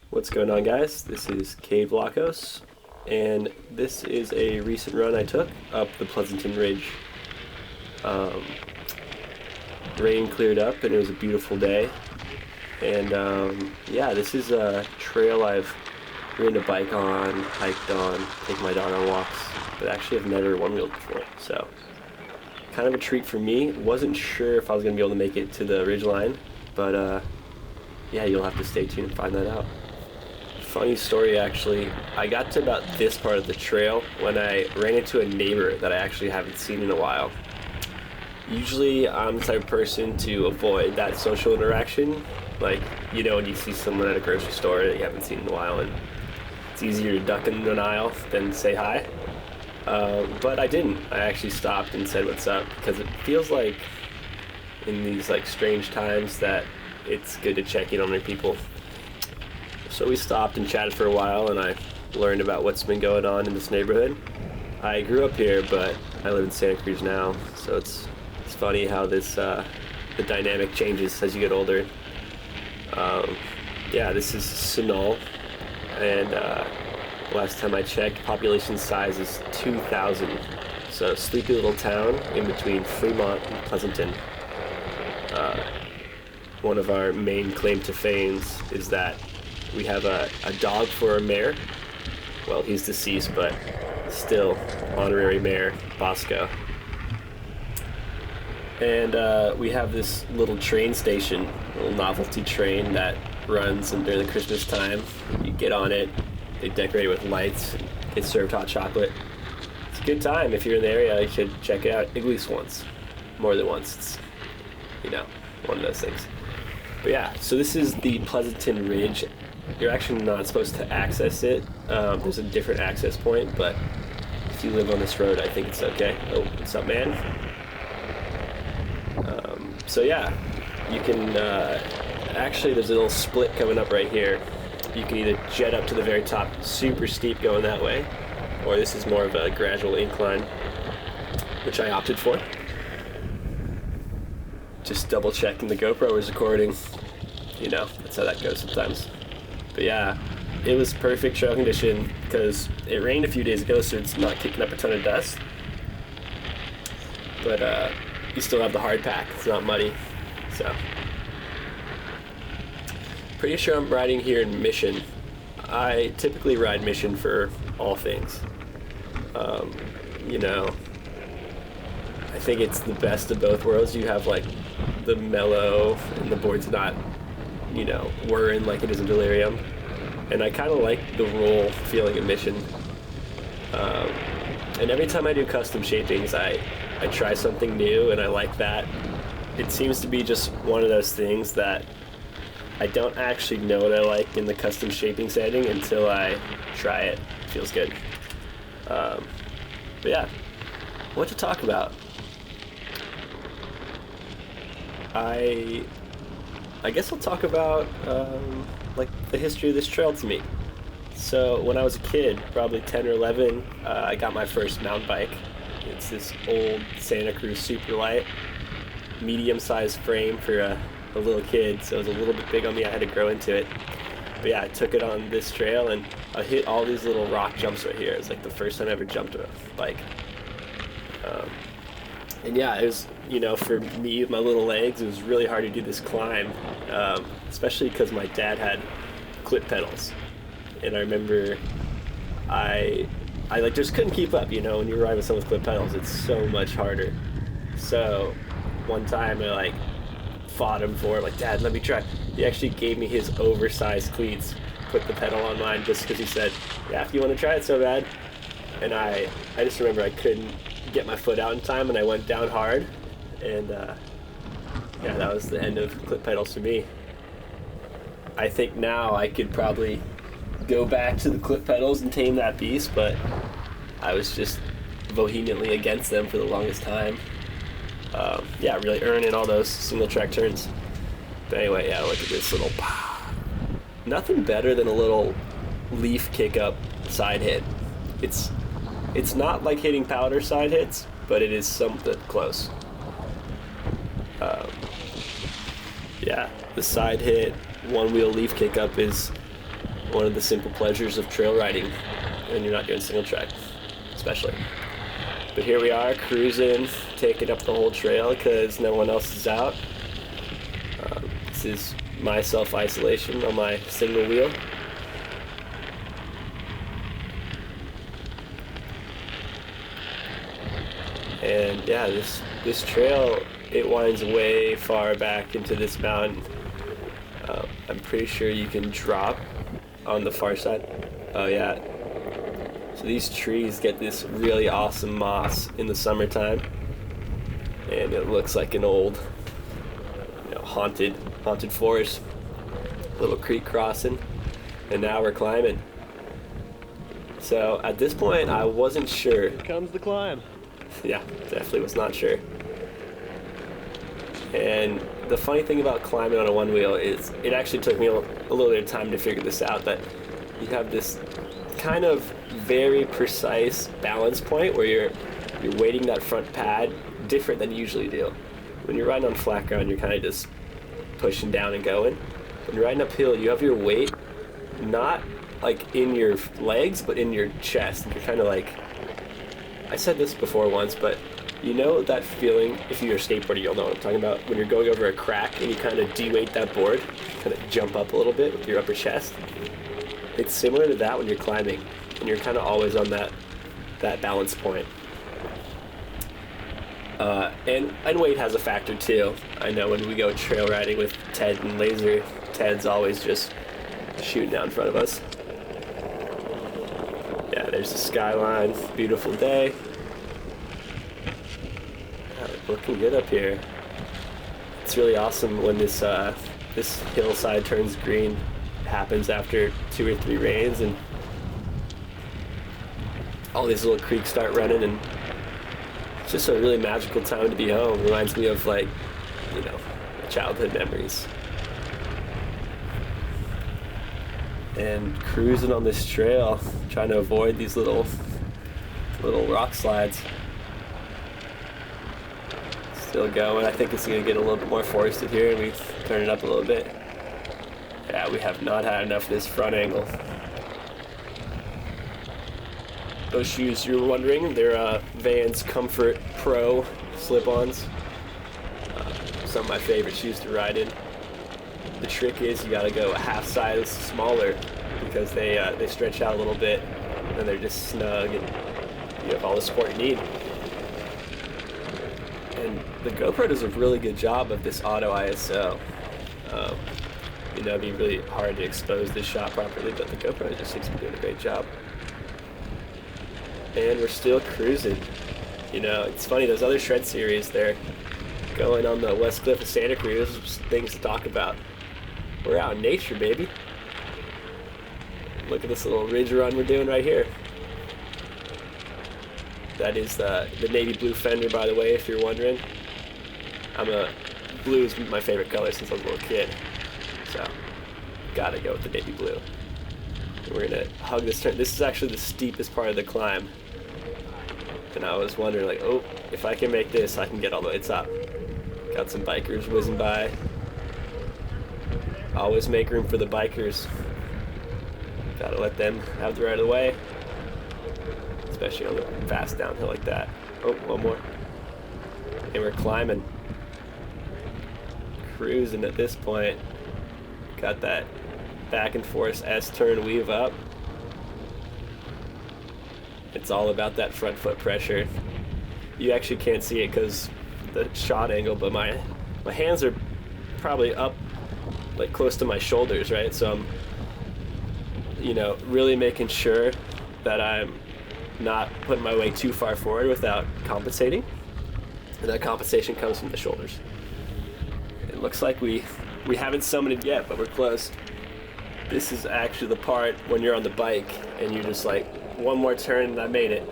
What's going on, guys? This is Cade, and this is a recent run I took up the Pleasanton Ridge. Um, Rain cleared up and it was a beautiful day, and yeah, this is a trail I've ridden a bike on, hiked on, taken my dog on walks, but actually I've never one-wheeled before, so kind of a treat for me. Wasn't sure if I was going to be able to make it to the ridgeline, but yeah, you'll have to stay tuned and find that out. Funny story, actually. I got to about this part of the trail when I ran into a neighbor that I actually haven't seen in a while. Usually I'm the type of person to avoid that social interaction. Like, you know, when you see someone at a grocery store that you haven't seen in a while, and it's easier to duck into an aisle than say hi. But I didn't. I actually stopped and said what's up, because it feels like in these like strange times that it's good to check in on your people. So we stopped and chatted for a while, and I learned about what's been going on in this neighborhood. I grew up here, but I live in Santa Cruz now, so it's funny how this the dynamic changes as you get older. Yeah, this is Sunol, and last time I checked, population size is 2,000. So sleepy little town in between Fremont and Pleasanton. One of our main claim to fame is that we have a dog for a mayor. Well, he's deceased, but still honorary mayor, Bosco. And we have this little train station, a little novelty train that runs during the Christmas time. You get on it, they decorate it with lights, get served hot chocolate. It's a good time. If you're in the area, you should check it out at least once. More than once. It's, you know, one of those things. But yeah, so this is the Pleasanton Ridge. You're actually not supposed to access it. There's a different access point, but if you live on this road, I think it's okay. Oh, what's up, man? So yeah, you can, actually there's a little split coming up right here. You can either jet up to the very top, super steep going that way, or this is more of a gradual incline, which I opted for. Just double checking the GoPro was recording. You know, that's how that goes sometimes. But yeah, it was perfect trail condition because it rained a few days ago, so it's not kicking up a ton of dust. But you still have the hard pack. It's not muddy. So pretty sure I'm riding here in Mission. I typically ride Mission for all things. You know, I think it's the best of both worlds. You have like the mellow, and the board's not, you know, whirring like it is in Delirium. And I kind of like the roll feeling of Mission. And every time I do custom shapings, I try something new, and I like that. It seems to be just one of those things that I don't actually know what I like in the custom shaping setting until I try it. It feels good. But yeah, what to talk about? I guess I'll talk about like the history of this trail to me. So when I was a kid, probably 10 or 11, I got my first mountain bike. It's this old Santa Cruz Superlight, medium-sized frame for a little kid, so it was a little bit big on me. I had to grow into it. But yeah, I took it on this trail, and I hit all these little rock jumps right here. It's like the first time I ever jumped a bike. And yeah, it was, you know, for me, my little legs, it was really hard to do this climb, especially because my dad had clip pedals. And I remember I like just couldn't keep up, you know, when you ride with someone with clip pedals, it's so much harder. So one time I like fought him for it, like, Dad, let me try. He actually gave me his oversized cleats, put the pedal on mine just because he said, yeah, if you want to try it so bad. And I just remember I couldn't get my foot out in time, and I went down hard, and yeah, that was the end of clip pedals for me. I think now I could probably go back to the clip pedals and tame that beast, but I was just vehemently against them for the longest time. Yeah, really earning all those single track turns. But anyway, yeah, look at this little, nothing better than a little leaf kick up side hit. It's not like hitting powder side hits, but it is something close. Yeah, the side hit, one wheel leaf kick up is one of the simple pleasures of trail riding when you're not doing single track, especially. But here we are, cruising, taking up the whole trail because no one else is out. This is my self-isolation on my single wheel. And yeah, this trail, it winds way far back into this mountain. I'm pretty sure you can drop on the far side. Oh yeah. So these trees get this really awesome moss in the summertime, and it looks like an old, haunted forest. Little creek crossing, and now we're climbing. So at this point, I wasn't sure. Here comes the climb. Yeah, definitely was not sure. And the funny thing about climbing on a one wheel is it actually took me a little bit of time to figure this out, that you have this kind of very precise balance point where you're weighting that front pad different than you usually do. When you're riding on flat ground, you're kind of just pushing down and going. When you're riding uphill, you have your weight not like in your legs, but in your chest. And you're kind of like, I said this before once, but you know that feeling, if you're a skateboarder, you'll know what I'm talking about, when you're going over a crack and you kind of de-weight that board, kind of jump up a little bit with your upper chest. It's similar to that when you're climbing, and you're kind of always on that balance point. And weight has a factor too. I know when we go trail riding with Ted and Laser, Ted's always just shooting down in front of us. Yeah, there's the skyline, beautiful day. Looking good up here. It's really awesome when this hillside turns green. It happens after 2 or 3 rains, and all these little creeks start running, and it's just a really magical time to be home. Reminds me of childhood memories. And cruising on this trail, trying to avoid these little rock slides. Still going. I think it's going to get a little bit more forested here, and we turn it up a little bit. Yeah, we have not had enough of this front angle. Those shoes, you were wondering, they're Vans Comfort Pro slip-ons. Some of my favorite shoes to ride in. The trick is you got to go a half size smaller because they stretch out a little bit, and they're just snug, and you have all the support you need. And the GoPro does a really good job of this auto ISO. It'd be really hard to expose this shot properly, but the GoPro just seems to be doing a great job. And we're still cruising. It's funny, those other shred series, they're going on the West Cliff of Santa Cruz, things to talk about. We're out in nature, baby. Look at this little ridge run we're doing right here. That is the navy blue fender, by the way, if you're wondering. Blue is my favorite color since I was a little kid. So, gotta go with the navy blue. And we're gonna hug this turn. This is actually the steepest part of the climb. And I was wondering, if I can make this, I can get all the way top. Got some bikers whizzing by. Always make room for the bikers. Gotta let them have the right of the way. Especially on a fast downhill like that. Oh, one more. And we're climbing. Cruising at this point. Got that back and forth S-turn weave up. It's all about that front foot pressure. You actually can't see it because the shot angle, but my hands are probably up close to my shoulders, right? So I'm really making sure that I'm not putting my weight too far forward without compensating. And that compensation comes from the shoulders. It looks like we haven't summited yet, but we're close. This is actually the part when you're on the bike and you're just like, one more turn and I made it.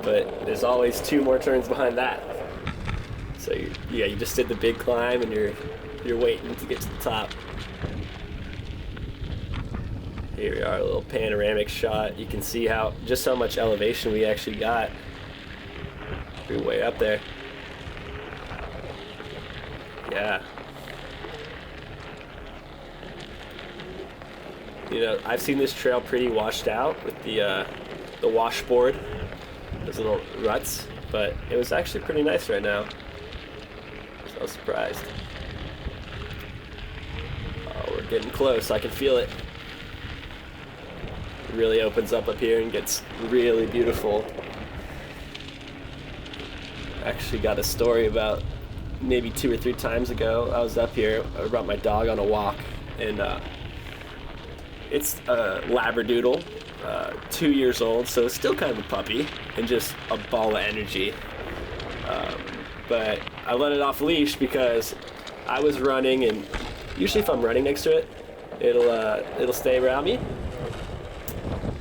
But there's always 2 more turns behind that. So you just did the big climb and you're waiting to get to the top. Here we are, a little panoramic shot. You can see just how much elevation we actually got. We're way up there. Yeah. You know, I've seen this trail pretty washed out with the washboard, those little ruts, but it was actually pretty nice right now. So I was surprised. Oh, we're getting close. I can feel it. It really opens up here and gets really beautiful. Actually got a story about maybe 2 or 3 times ago. I was up here, I brought my dog on a walk, and it's a Labradoodle, 2 years old, so still kind of a puppy, and just a ball of energy. But I let it off leash because I was running, and usually if I'm running next to it, it'll stay around me.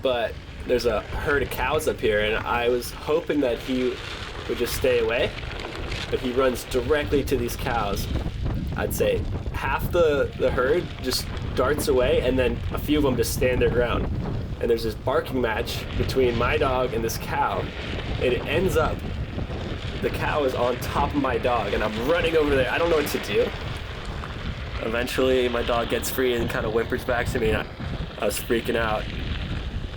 But there's a herd of cows up here, and I was hoping that he would just stay away, but he runs directly to these cows. I'd say half the herd just darts away, and then a few of them just stand their ground. And there's this barking match between my dog and this cow, and it ends up, the cow is on top of my dog, and I'm running over there. I don't know what to do. Eventually, my dog gets free and kind of whimpers back to me, and I was freaking out.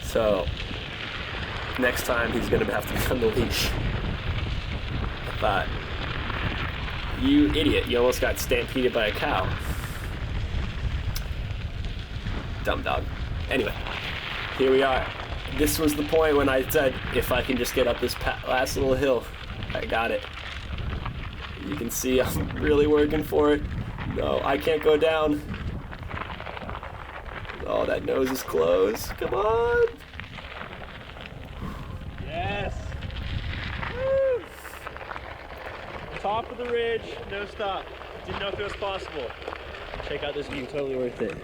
So, next time he's gonna have to be on the leash. I thought, you idiot, you almost got stampeded by a cow. Dumb dog. Anyway, here we are. This was the point when I said, if I can just get up this last little hill, I got it. You can see I'm really working for it. No, I can't go down. Oh, that nose is closed. Come on. Yes. Woo. Top of the ridge, no stop. Didn't know if it was possible. Check out this view, totally worth it.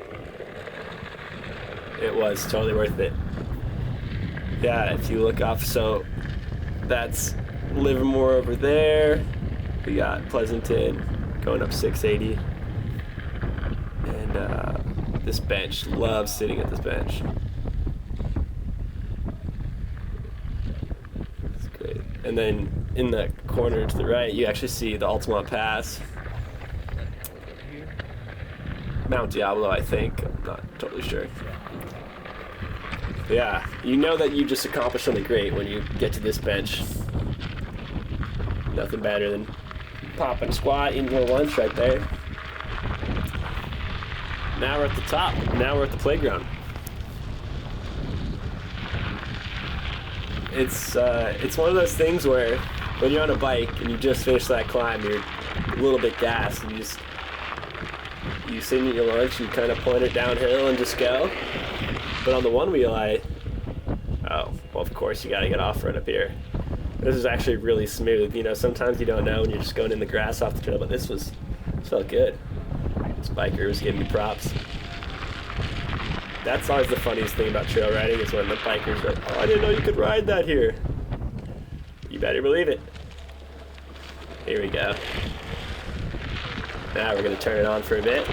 It was totally worth it. Yeah, if you look off, so that's Livermore over there. We got Pleasanton going up 680. And this bench, love sitting at this bench. It's great. And then in the corner to the right, you actually see the Altamont Pass. Mount Diablo, I think. I'm not totally sure. But yeah, you know that you just accomplished something great when you get to this bench. Nothing better than popping a squat, eating a little lunch right there. Now we're at the top. Now we're at the playground. It's one of those things where when you're on a bike and you just finish that climb, you're a little bit gassed, and you sit in your lunch, you kind of point it downhill and just go. But on the Onewheel, oh, well, of course you gotta get off-road up here. This is actually really smooth. You know, sometimes you don't know when you're just going in the grass off the trail, but this felt good. This biker was giving me props. That's always the funniest thing about trail riding, is when the bikers are like, oh, I didn't know you could ride that here. You better believe it. Here we go. Now we're gonna turn it on for a bit.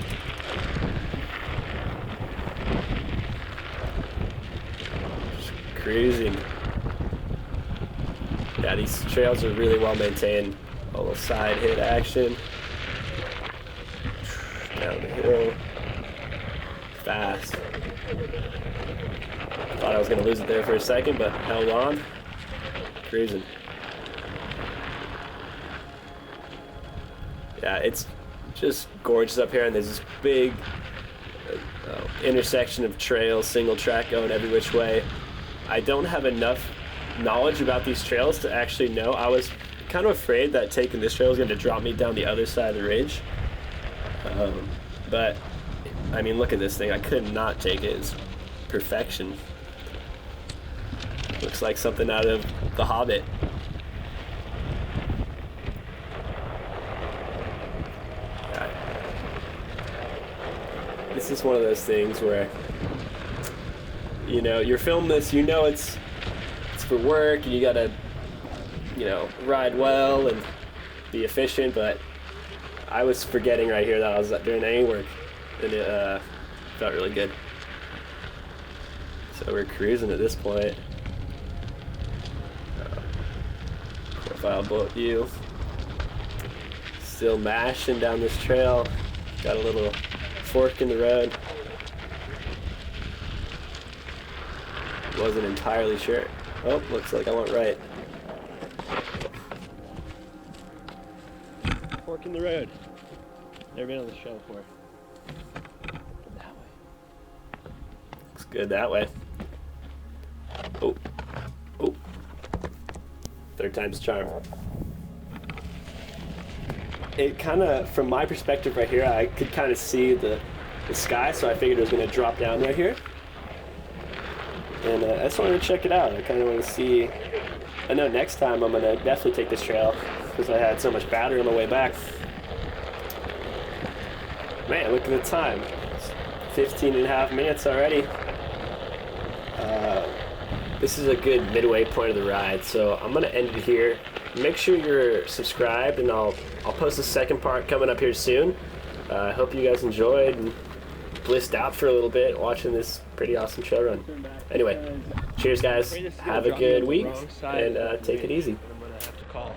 Just cruising. Yeah, these trails are really well maintained. A little side hit action. Down the hill. Fast. Thought I was gonna lose it there for a second, but held on. Cruising. Yeah, it's just gorgeous up here, and there's this big intersection of trails, single track going every which way. I don't have enough knowledge about these trails to actually know. I was kind of afraid that taking this trail was going to drop me down the other side of the ridge. But, I mean, look at this thing. I could not take it. It's perfection. Looks like something out of The Hobbit. This is one of those things where, you know, you're filming this, you know it's for work, and you gotta, you know, ride well and be efficient, but I was forgetting right here that I was doing any work, and it felt really good. So we're cruising at this point. Profile boat view. Still mashing down this trail. Got a little fork in the road. Wasn't entirely sure. Oh, looks like I went right. Fork in the road. Never been on the show before. That way. Looks good that way. Oh. Oh. Third time's a charm. It kind of, from my perspective right here, I could kind of see the sky, so I figured it was going to drop down right here. And I just wanted to check it out. I kind of want to see. I know next time I'm going to definitely take this trail because I had so much battery on the way back. Man, look at the time. It's 15 and a half minutes already. This is a good midway point of the ride, so I'm going to end it here. Make sure you're subscribed, and I'll post the second part coming up here soon. I hope you guys enjoyed and blissed out for a little bit watching this pretty awesome trail run. Anyway, cheers guys, have a good week, and take it easy. I'm gonna have to call.